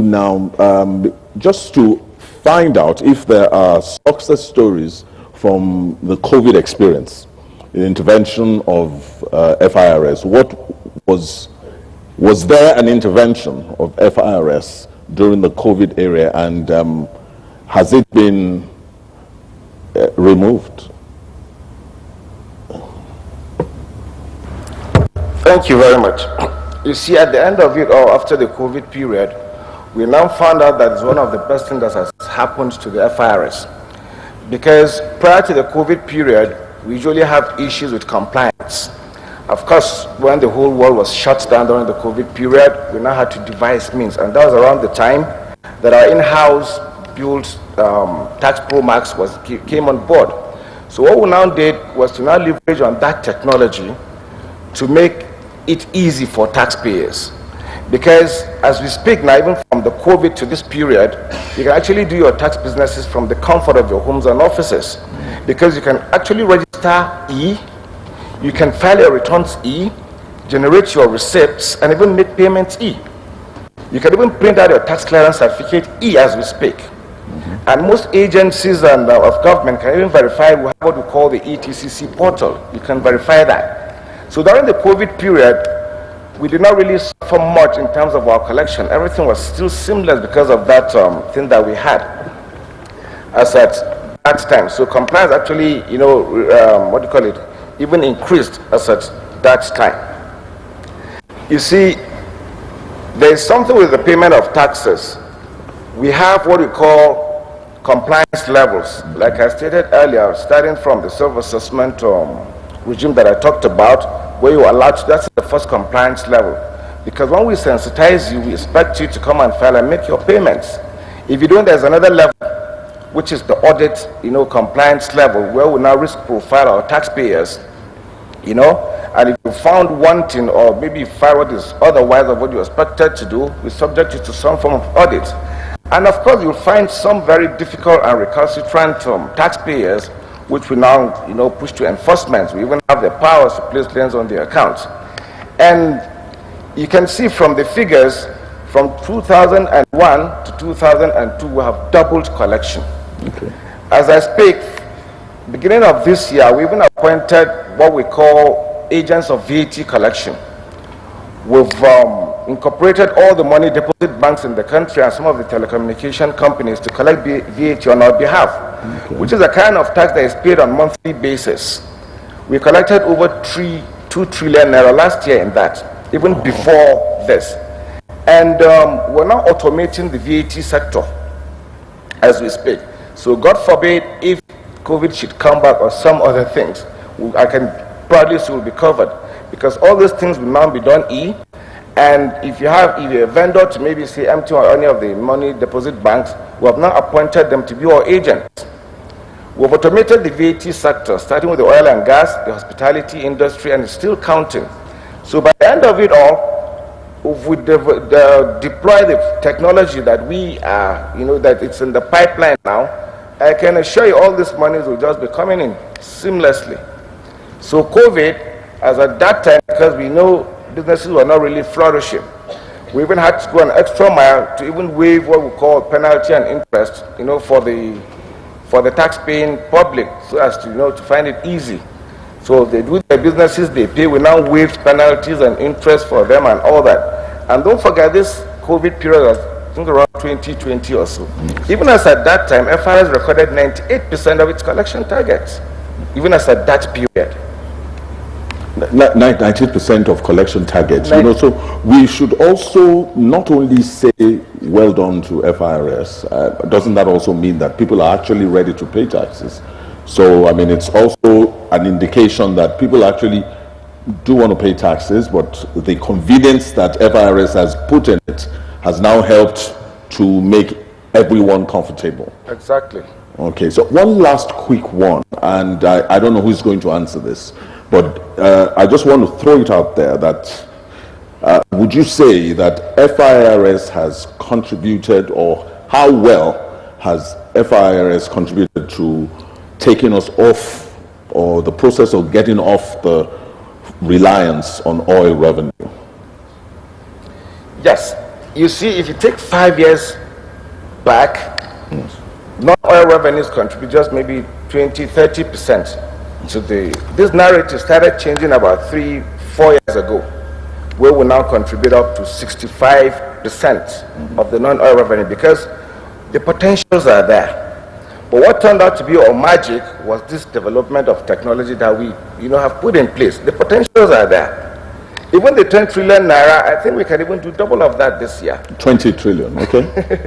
now, just to find out if there are success stories from the COVID experience, the intervention of FIRS. What was there an intervention of FIRS during the COVID area, and has it been removed? Thank you very much. You see, at the end of it all, after the COVID period, we now found out that it's one of the best things that has happened to the FIRS. Because prior to the COVID period, we usually have issues with compliance. Of course, when the whole world was shut down during the COVID period, we now had to devise means. And that was around the time that our in-house built Tax Pro Max came on board. So what we now did was to now leverage on that technology to make it easy for taxpayers. Because as we speak now, even from the COVID to this period, you can actually do your tax businesses from the comfort of your homes and offices. Because you can actually register E, you can file your returns E, generate your receipts, and even make payments E. You can even print out your tax clearance certificate E as we speak. And most agencies and of government can even verify. We have what we call the ETCC portal. You can verify that. So during the COVID period, we did not really suffer much in terms of our collection. Everything was still seamless because of that thing that we had as at that time. So compliance actually, even increased as at that time. You see, there is something with the payment of taxes. We have what we call compliance levels. Like I stated earlier, starting from the self-assessment regime that I talked about, where you are allowed to, that's the first compliance level. Because when we sensitize you, we expect you to come and file and make your payments. If you don't, there's another level, which is the audit, compliance level, where we now risk profile our taxpayers, and if you found wanting or maybe file what is otherwise of what you expected to do, we subject you to some form of audit. And of course, you'll find some very difficult and recalcitrant taxpayers, which we now, push to enforcement. We even have the powers to place liens on their accounts. And you can see from the figures, from 2001 to 2002, we have doubled collection. Okay. As I speak, beginning of this year, we even appointed what we call agents of VAT collection. We've incorporated all the money deposit banks in the country and some of the telecommunication companies to collect VAT on our behalf, okay, which is a kind of tax that is paid on a monthly basis. We collected over 2 trillion naira last year in that, even before this. And we're now automating the VAT sector as we speak. So God forbid if COVID should come back or some other things, I can proudly say will be covered, because all these things will now be done E. And if you're a vendor to maybe say empty or any of the money deposit banks, we have now appointed them to be our agents. We've automated the VAT sector, starting with the oil and gas, the hospitality industry, and it's still counting. So by the end of it all, if we deploy the technology that we are, that it's in the pipeline now, I can assure you all these monies will just be coming in seamlessly. So COVID, as at that time, because we know businesses were not really flourishing, we even had to go an extra mile to even waive what we call penalty and interest, for the tax-paying public, so as to to find it easy. So they do their businesses, they pay. We now waived penalties and interest for them and all that. And don't forget, this COVID period was, I think, around 2020 or so. Even as at that time, FIRS recorded 98% of its collection targets, even as at that period. 90% of collection targets. So we should also not only say well done to FIRS. Doesn't that also mean that people are actually ready to pay taxes? So it's also an indication that people actually do want to pay taxes, but the convenience that FIRS has put in it has now helped to make everyone comfortable. Exactly. Okay, so one last quick one, and I don't know who's going to answer this, but I just want to throw it out there that would you say that FIRS has contributed, or how well has FIRS contributed to taking us off, or the process of getting off the reliance on oil revenue? Yes, you see, if you take 5 years back, non-oil revenues contribute just maybe 20-30% to this narrative started changing about 3-4 years ago, where we now contribute up to 65% of the non-oil revenue, because the potentials are there. But what turned out to be our magic was this development of technology that we have put in place. The potentials are there. Even the 10 trillion naira, I think we can even do double of that this year. 20 trillion, okay.